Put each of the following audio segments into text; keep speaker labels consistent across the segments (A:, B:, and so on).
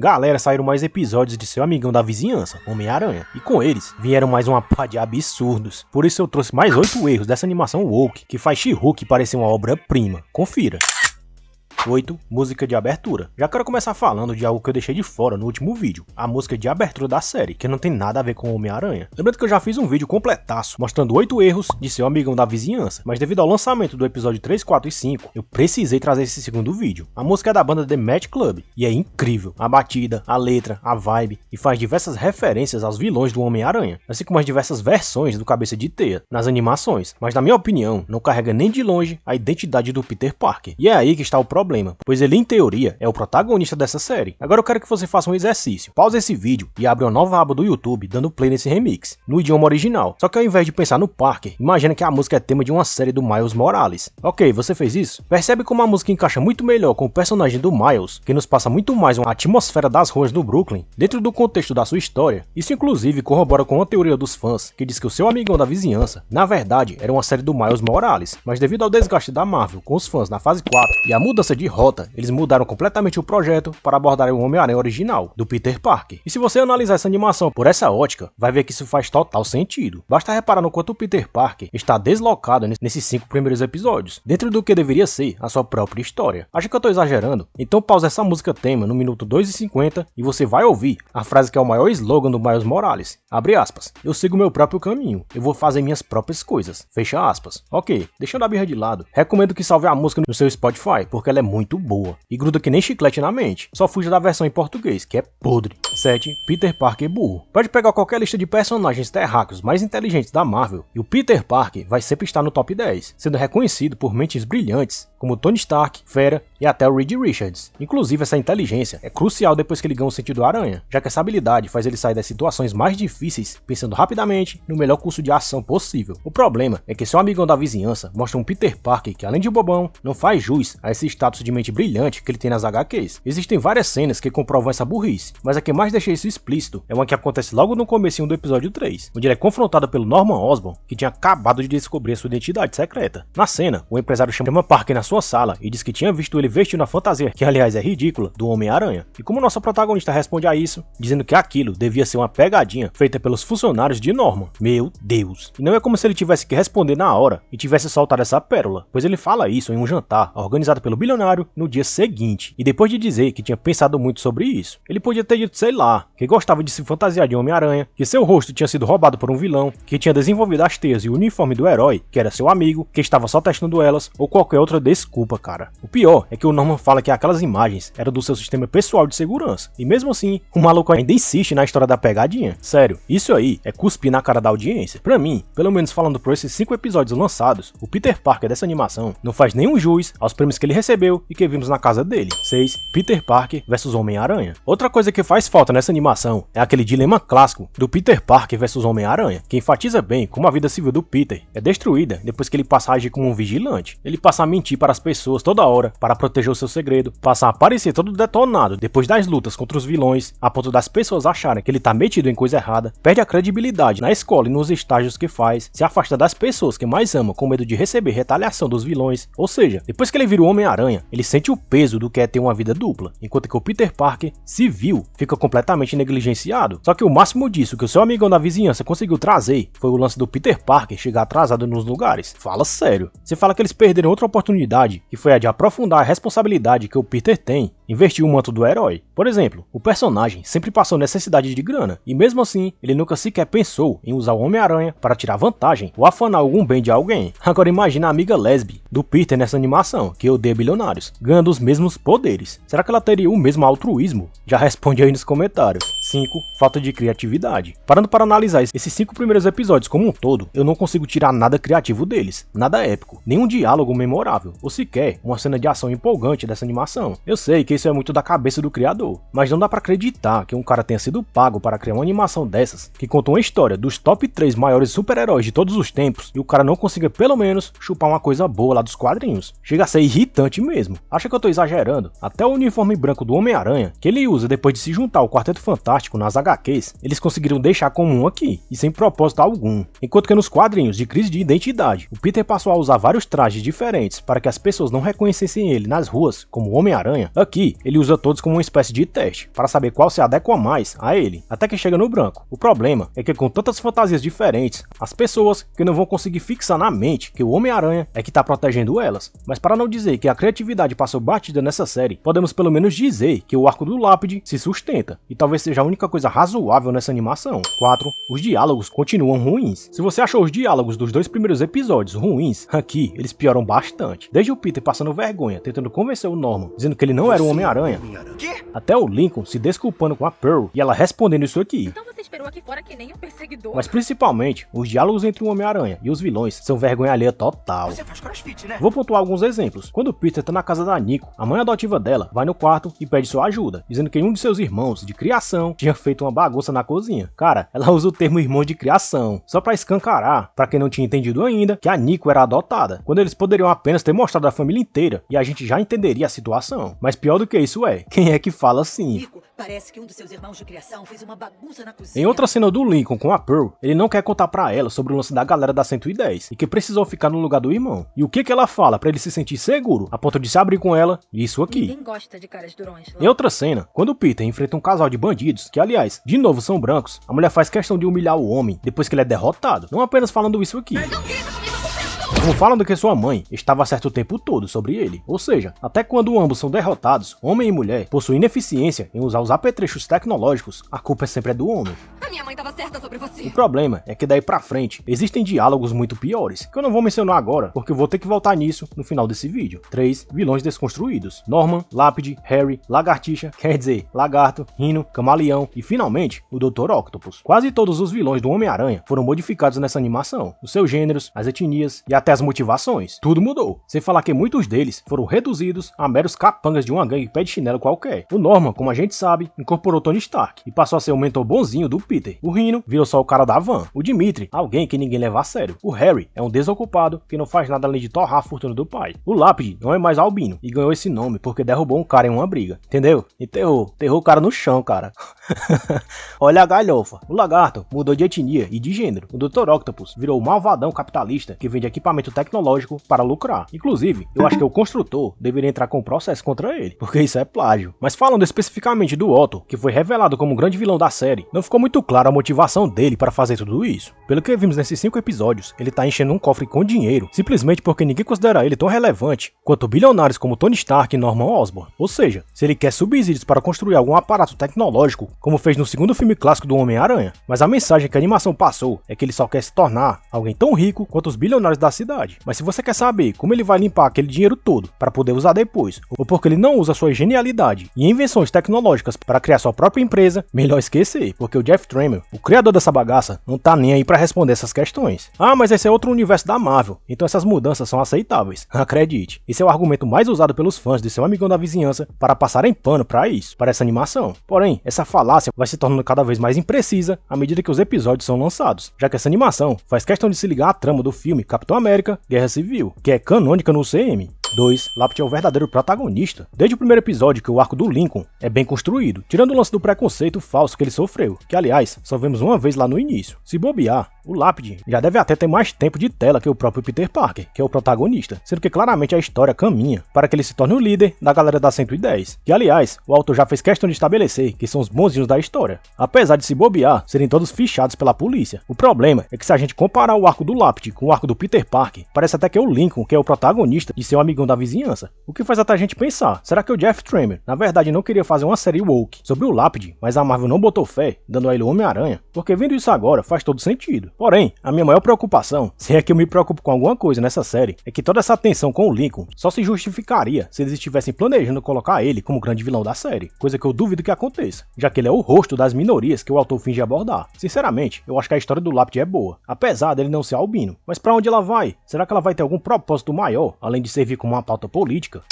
A: Galera, saíram mais episódios de seu amigão da vizinhança, Homem-Aranha, e com eles vieram mais uma pá de absurdos. Por isso eu trouxe mais 8 erros dessa animação woke, que faz She-Hulk parecer uma obra-prima. Confira. 8. Música de abertura. Já quero começar falando de algo que eu deixei de fora no último vídeo, a música de abertura da série, que não tem nada a ver com o Homem-Aranha. Lembrando que eu já fiz um vídeo completaço, mostrando 8 erros de seu amigão da vizinhança, mas devido ao lançamento do episódio 3, 4 e 5, eu precisei trazer esse segundo vídeo. A música é da banda The Match Club, e é incrível. A batida, a letra, a vibe, e faz diversas referências aos vilões do Homem-Aranha, assim como as diversas versões do Cabeça de Teia nas animações, mas na minha opinião, não carrega nem de longe a identidade do Peter Parker. E é aí que está o problema, pois ele, em teoria, é o protagonista dessa série. Agora eu quero que você faça um exercício. Pausa esse vídeo e abre uma nova aba do YouTube dando play nesse remix, no idioma original. Só que ao invés de pensar no Parker, imagina que a música é tema de uma série do Miles Morales. Ok, você fez isso? Percebe como a música encaixa muito melhor com o personagem do Miles, que nos passa muito mais uma atmosfera das ruas do Brooklyn, dentro do contexto da sua história. Isso inclusive corrobora com a teoria dos fãs, que diz que o seu amigão da vizinhança, na verdade, era uma série do Miles Morales, mas devido ao desgaste da Marvel com os fãs na fase 4 e a mudança de rota, eles mudaram completamente o projeto para abordar o Homem-Aranha original, do Peter Parker. E se você analisar essa animação por essa ótica, vai ver que isso faz total sentido. Basta reparar no quanto o Peter Parker está deslocado nesses 5 primeiros episódios, dentro do que deveria ser a sua própria história. Acha que eu tô exagerando? Então pausa essa música tema no minuto 2:50 e você vai ouvir a frase que é o maior slogan do Miles Morales. Abre aspas. Eu sigo meu próprio caminho. Eu vou fazer minhas próprias coisas. Fecha aspas. Ok, deixando a birra de lado, recomendo que salve a música no seu Spotify, porque ela é muito boa e gruda que nem chiclete na mente. Só fuja da versão em português, que é podre. 7. Peter Parker burro. Pode pegar qualquer lista de personagens terráqueos mais inteligentes da Marvel e o Peter Parker vai sempre estar no top 10, sendo reconhecido por mentes brilhantes como Tony Stark, Fera e até o Reed Richards. Inclusive essa inteligência é crucial depois que ele ganha o sentido aranha, já que essa habilidade faz ele sair das situações mais difíceis pensando rapidamente no melhor curso de ação possível. O problema é que seu amigão da vizinhança mostra um Peter Parker que, além de bobão, não faz jus a esse status de mente brilhante que ele tem nas HQs. Existem várias cenas que comprovam essa burrice, mas a que mais deixa isso explícito é uma que acontece logo no comecinho do episódio 3, onde ele é confrontado pelo Norman Osborn, que tinha acabado de descobrir a sua identidade secreta. Na cena, o empresário chama Parker na sua sala e diz que tinha visto ele vestindo a fantasia, que aliás é ridícula, do Homem-Aranha. E como nossa protagonista responde a isso, dizendo que aquilo devia ser uma pegadinha feita pelos funcionários de Norman. Meu Deus! E não é como se ele tivesse que responder na hora e tivesse soltado essa pérola, pois ele fala isso em um jantar organizado pelo bilionário no dia seguinte. E depois de dizer que tinha pensado muito sobre isso, ele podia ter dito, sei lá, que gostava de se fantasiar de Homem-Aranha, que seu rosto tinha sido roubado por um vilão, que tinha desenvolvido as teias e o uniforme do herói, que era seu amigo, que estava só testando elas, ou qualquer outra desculpa, cara. O pior é que o Norman fala que aquelas imagens eram do seu sistema pessoal de segurança, e mesmo assim, o maluco ainda insiste na história da pegadinha. Sério, isso aí é cuspir na cara da audiência. Pra mim, pelo menos falando por esses 5 episódios lançados, o Peter Parker dessa animação não faz nenhum jus aos prêmios que ele recebeu e que vimos na casa dele. 6. Peter Parker vs Homem-Aranha. Outra coisa que faz falta nessa animação é aquele dilema clássico do Peter Parker vs Homem-Aranha, que enfatiza bem como a vida civil do Peter é destruída depois que ele passa a agir como um vigilante. Ele passa a mentir para as pessoas toda hora para proteger o seu segredo, passa a aparecer todo detonado depois das lutas contra os vilões, a ponto das pessoas acharem que ele tá metido em coisa errada, perde a credibilidade na escola e nos estágios que faz, se afasta das pessoas que mais ama com medo de receber retaliação dos vilões. Ou seja, depois que ele vira o Homem-Aranha, ele sente o peso do que é ter uma vida dupla, enquanto que o Peter Parker, civil, fica completamente negligenciado. Só que o máximo disso que o seu amigão da vizinhança conseguiu trazer foi o lance do Peter Parker chegar atrasado nos lugares. Fala sério. Você fala que eles perderam outra oportunidade, que foi a de aprofundar a responsabilidade que o Peter tem em vestir o manto do herói. Por exemplo, o personagem sempre passou necessidade de grana, e mesmo assim, ele nunca sequer pensou em usar o Homem-Aranha para tirar vantagem ou afanar algum bem de alguém. Agora imagina a amiga lesbi do Peter nessa animação, que odeia bilionários, ganhando os mesmos poderes. Será que ela teria o mesmo altruísmo? Já responde aí nos comentários. 5. Falta de criatividade. Parando para analisar esses 5 primeiros episódios como um todo, eu não consigo tirar nada criativo deles, nada épico, nenhum diálogo memorável, ou sequer uma cena de ação empolgante dessa animação. Eu sei que isso é muito da cabeça do criador, mas não dá para acreditar que um cara tenha sido pago para criar uma animação dessas, que conta uma história dos top 3 maiores super-heróis de todos os tempos, e o cara não consiga pelo menos chupar uma coisa boa lá dos quadrinhos. Chega a ser irritante mesmo. Acha que eu tô exagerando? Até o uniforme branco do Homem-Aranha, que ele usa depois de se juntar ao Quarteto Fantástico, sarcástico nas HQs, eles conseguiram deixar comum aqui, e sem propósito algum. Enquanto que nos quadrinhos de crise de identidade, o Peter passou a usar vários trajes diferentes para que as pessoas não reconhecessem ele nas ruas como Homem-Aranha, aqui ele usa todos como uma espécie de teste, para saber qual se adequa mais a ele, até que chega no branco. O problema é que com tantas fantasias diferentes, as pessoas que não vão conseguir fixar na mente que o Homem-Aranha é que está protegendo elas. Mas para não dizer que a criatividade passou batida nessa série, podemos pelo menos dizer que o arco do Lápide se sustenta, e talvez seja a única coisa razoável nessa animação. 4. Os diálogos continuam ruins. Se você achou os diálogos dos 2 primeiros episódios ruins, aqui eles pioram bastante. Desde o Peter passando vergonha, tentando convencer o Norman, dizendo que ele não era o Homem-Aranha, até o Lincoln se desculpando com a Pearl e ela respondendo isso aqui.
B: Então você esperou aqui fora que nem um perseguidor.
A: Mas principalmente, os diálogos entre o Homem-Aranha e os vilões são vergonha alheia total.
C: Você faz crossfit, né?
A: Vou pontuar alguns exemplos. Quando o Peter tá na casa da Nico, a mãe adotiva dela vai no quarto e pede sua ajuda, dizendo que um de seus irmãos de criação tinha feito uma bagunça na cozinha. Cara, ela usa o termo irmão de criação, só pra escancarar, pra quem não tinha entendido ainda, que a Nico era adotada, quando eles poderiam apenas ter mostrado a família inteira e a gente já entenderia a situação. Mas pior do que isso é, quem é que fala assim?
D: Nico, parece que um dos seus irmãos de criação fez uma bagunça na cozinha.
A: Em outra cena do Lincoln com a Pearl, ele não quer contar pra ela sobre o lance da galera da 110 e que precisou ficar no lugar do irmão. E o que ela fala pra ele se sentir seguro, a ponto de se abrir com ela? Isso aqui.
B: Ninguém gosta de caras durões.
A: Em outra cena, quando o Peter enfrenta um casal de bandidos, que aliás, de novo são brancos, a mulher faz questão de humilhar o homem depois que ele é derrotado, não apenas falando isso aqui, como falando que sua mãe estava certa o tempo todo sobre ele. Ou seja, até quando ambos são derrotados, homem e mulher possuem ineficiência em usar os apetrechos tecnológicos, a culpa sempre é do homem.
D: A minha mãe tava certa sobre você.
A: O problema é que daí pra frente existem diálogos muito piores, que eu não vou mencionar agora, porque eu vou ter que voltar nisso no final desse vídeo. 3 vilões desconstruídos: Norman, Lápide, Harry, Lagartixa, quer dizer, Lagarto, Rhino, Camaleão e finalmente o Dr. Octopus. Quase todos os vilões do Homem-Aranha foram modificados nessa animação, os seus gêneros, as etnias e até as motivações. Tudo mudou, sem falar que muitos deles foram reduzidos a meros capangas de uma gangue pé de chinelo qualquer. O Norman, como a gente sabe, incorporou Tony Stark e passou a ser o mentor bonzinho do Peter. O Rhino virou só o cara da van. O Dimitri, alguém que ninguém leva a sério. O Harry é um desocupado que não faz nada além de torrar a fortuna do pai. O Lápide não é mais albino e ganhou esse nome porque derrubou um cara em uma briga. Entendeu? Enterrou o cara no chão, cara. Olha a galhofa. O Lagarto mudou de etnia e de gênero. O Dr. Octopus virou o malvadão capitalista que vende equipamento tecnológico para lucrar. Inclusive, eu acho que o construtor deveria entrar com um processo contra ele, porque isso é plágio. Mas falando especificamente do Otto, que foi revelado como o grande vilão da série, não ficou muito claro a motivação dele para fazer tudo isso. Pelo que vimos nesses 5 episódios, ele tá enchendo um cofre com dinheiro, simplesmente porque ninguém considera ele tão relevante quanto bilionários como Tony Stark e Norman Osborn. Ou seja, se ele quer subsídios para construir algum aparato tecnológico, como fez no segundo filme clássico do Homem-Aranha. Mas a mensagem que a animação passou é que ele só quer se tornar alguém tão rico quanto os bilionários da cidade. Mas se você quer saber como ele vai limpar aquele dinheiro todo para poder usar depois, ou porque ele não usa sua genialidade e invenções tecnológicas para criar sua própria empresa, melhor esquecer, porque o Jeff Tremel, o criador dessa bagaça, não tá nem aí para responder essas questões. Ah, mas esse é outro universo da Marvel, então essas mudanças são aceitáveis. Acredite, esse é o argumento mais usado pelos fãs de seu amigão da vizinhança para passarem pano para isso, para essa animação. Porém, essa falácia vai se tornando cada vez mais imprecisa à medida que os episódios são lançados, já que essa animação faz questão de se ligar à trama do filme Capitão América Guerra Civil, que é canônica no CM. 2. Lápide é o verdadeiro protagonista. Desde o primeiro episódio que o arco do Lincoln é bem construído, tirando o lance do preconceito falso que ele sofreu, que aliás, só vemos uma vez lá no início. Se bobear, o Lápide já deve até ter mais tempo de tela que o próprio Peter Parker, que é o protagonista, sendo que claramente a história caminha para que ele se torne o líder da galera da 110, que aliás, o autor já fez questão de estabelecer que são os bonzinhos da história, apesar de se bobear, serem todos fichados pela polícia. O problema é que se a gente comparar o arco do Lápide com o arco do Peter Parker, parece até que é o Lincoln que é o protagonista e seu amigão da vizinhança, o que faz até a gente pensar, será que o Jeff Tremel na verdade não queria fazer uma série woke sobre o Lápide, mas a Marvel não botou fé, dando a ele o Homem-Aranha? Porque vendo isso agora faz todo sentido. Porém, a minha maior preocupação, se é que eu me preocupo com alguma coisa nessa série, é que toda essa tensão com o Lincoln só se justificaria se eles estivessem planejando colocar ele como grande vilão da série, coisa que eu duvido que aconteça, já que ele é o rosto das minorias que o autor finge abordar. Sinceramente, eu acho que a história do Lápide é boa, apesar dele não ser albino. Mas pra onde ela vai? Será que ela vai ter algum propósito maior, além de servir como uma pauta política?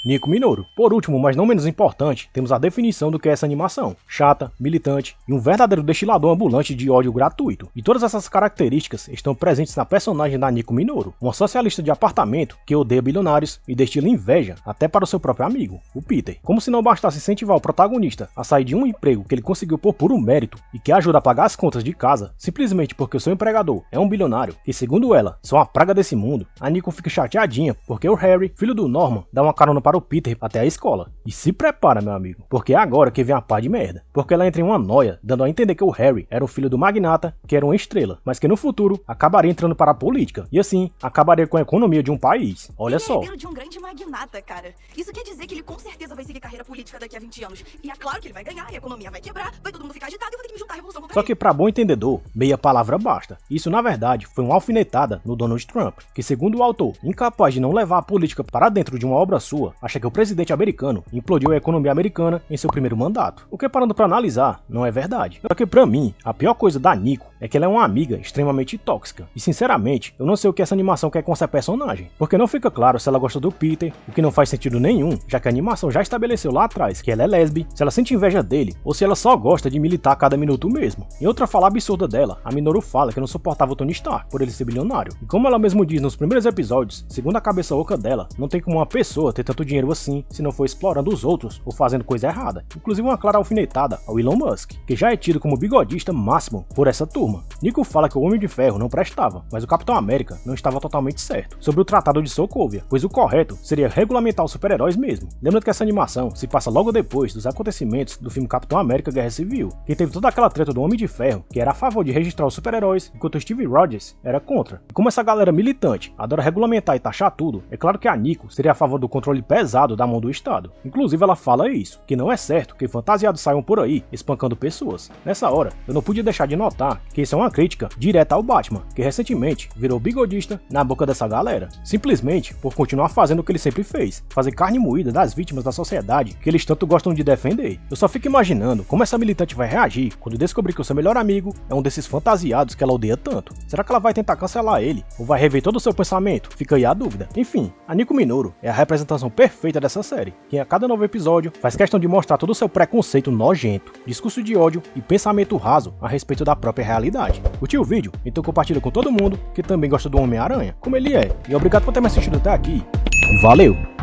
A: Nico Minoru. Por último, mas não menos importante, temos a definição do que é essa animação: chata, militante e um verdadeiro destilador ambulante de ódio gratuito. E todas essas características estão presentes na personagem da Nico Minoru, uma socialista de apartamento que odeia bilionários e destila inveja até para o seu próprio amigo, o Peter. Como se não bastasse incentivar o protagonista a sair de um emprego que ele conseguiu por puro mérito e que ajuda a pagar as contas de casa, simplesmente porque o seu empregador é um bilionário, que segundo ela, são a praga desse mundo, a Nico fica chateadinha porque o Harry, filho do Norman, dá uma carona para o Peter até a escola. E se prepara, meu amigo, porque é agora que vem a pá de merda. Porque ela entra em uma noia, dando a entender que o Harry era o filho do magnata, que era uma estrela, mas que no futuro acabaria entrando para a política, e assim, acabaria com a economia de um país. Olha só.
C: Ele é herdeiro de um grande magnata, cara. Isso quer dizer que ele com certeza vai seguir carreira política daqui a 20 anos. E é claro que ele vai ganhar, e a economia vai quebrar, vai todo mundo ficar agitado e eu vou ter que me juntar à revolução contra
A: Só
C: ele.
A: que pra bom entendedor, meia palavra basta. Isso na verdade foi uma alfinetada no Donald Trump, que segundo o autor, incapaz de não levar a política para dentro de uma obra sua, acha que o presidente americano implodiu a economia americana em seu primeiro mandato. O que parando pra analisar, não é verdade. Só que pra mim, a pior coisa da Nico é que ela é uma amiga extremamente tóxica. E sinceramente, eu não sei o que essa animação quer com essa personagem, porque não fica claro se ela gosta do Peter, o que não faz sentido nenhum, já que a animação já estabeleceu lá atrás que ela é lésbica, se ela sente inveja dele, ou se ela só gosta de militar a cada minuto mesmo. Em outra fala absurda dela, a Minoru fala que não suportava o Tony Stark por ele ser bilionário. E como ela mesmo diz nos primeiros episódios, segundo a cabeça oca dela, não tem como uma pessoa ter tanto dinheiro assim se não for explorando os outros ou fazendo coisa errada. Inclusive uma clara alfinetada ao Elon Musk, que já é tido como bigodista máximo por essa turma. Nico fala que o Homem de Ferro não prestava, mas o Capitão América não estava totalmente certo sobre o Tratado de Sokovia, pois o correto seria regulamentar os super-heróis mesmo. Lembrando que essa animação se passa logo depois dos acontecimentos do filme Capitão América Guerra Civil, que teve toda aquela treta do Homem de Ferro, que era a favor de registrar os super-heróis, enquanto o Steve Rogers era contra. E como essa galera militante adora regulamentar e taxar tudo, é claro que a Nico seria a favor do controle pesado da mão do Estado. Inclusive ela fala isso, que não é certo que fantasiados saiam por aí espancando pessoas. Nessa hora, eu não pude deixar de notar que isso é uma crítica direta ao Batman, que recentemente virou bigodista na boca dessa galera, simplesmente por continuar fazendo o que ele sempre fez, fazer carne moída das vítimas da sociedade que eles tanto gostam de defender. Eu só fico imaginando como essa militante vai reagir quando descobrir que o seu melhor amigo é um desses fantasiados que ela odeia tanto. Será que ela vai tentar cancelar ele? Ou vai rever todo o seu pensamento? Fica aí a dúvida. Enfim, a Nico Minoru é a representação perfeita dessa série, que a cada novo episódio faz questão de mostrar todo o seu preconceito nojento, discurso de ódio e pensamento raso a respeito da própria realidade. Curtiu o vídeo? Então compartilha com todo mundo que também gosta do Homem-Aranha, como ele é. E obrigado por ter me assistido até aqui. Valeu!